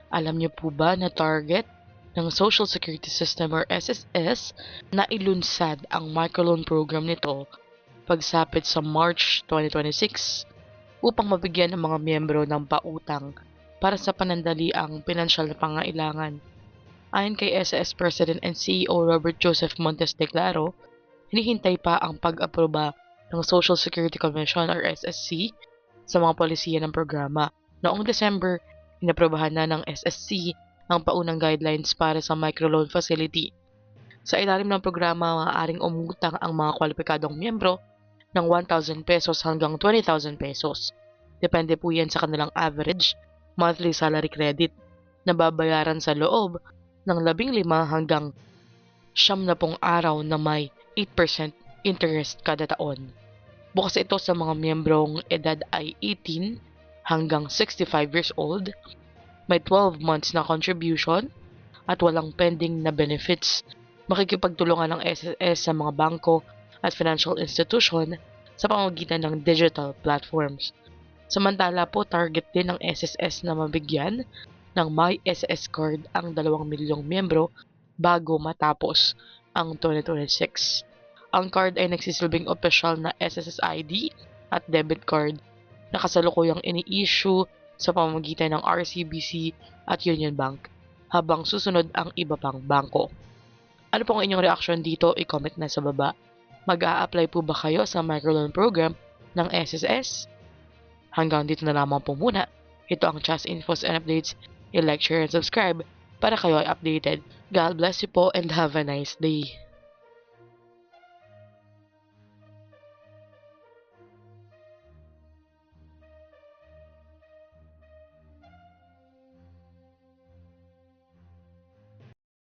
Alam niyo po ba na target ng Social Security System or SSS na ilunsad ang microloan program nito pagsapit sa March 2026 upang mabigyan ang mga miyembro ng pautang para sa panandaliang pinansyal na pangailangan. Ayon kay SSS President and CEO Robert Joseph Montes de Claro, hinihintay pa ang pag-aproba ng Social Security Commission or SSC sa mga polisiya ng programa. Noong December, inaprobahan na ng SSC ang paunang guidelines para sa microloan facility. Sa ilalim ng programa, maaaring umutang ang mga kwalipikadong miyembro ng 1,000 pesos hanggang 20,000 pesos. Depende po yan sa kanilang average monthly salary credit na babayaran sa loob ng 15 hanggang 70 araw na may 8% interest kada taon. Bukas ito sa mga miyembrong edad ay 18 hanggang 65 years old, may 12 months na contribution at walang pending na benefits. Makikipagtulungan ng SSS sa mga bangko at financial institution sa pamamagitan ng digital platforms. Samantala po, target din ng SSS na mabigyan ng My SSS card ang 2 milyong miyembro bago matapos ang 2026. Ang card ay nagsisilbing opisyal na SSS ID at debit card na kasalukuyang ini-issue sa pamamagitan ng RCBC at Union Bank, habang susunod ang iba pang bangko. Ano po ang inyong reaksyon dito? I-comment na sa baba. Mag-a-apply po ba kayo sa microloan program ng SSS? Hanggang dito na lamang po muna. Ito ang Just Infos and Updates. I-like, share, and subscribe para kayo ay updated. God bless you po and have a nice day.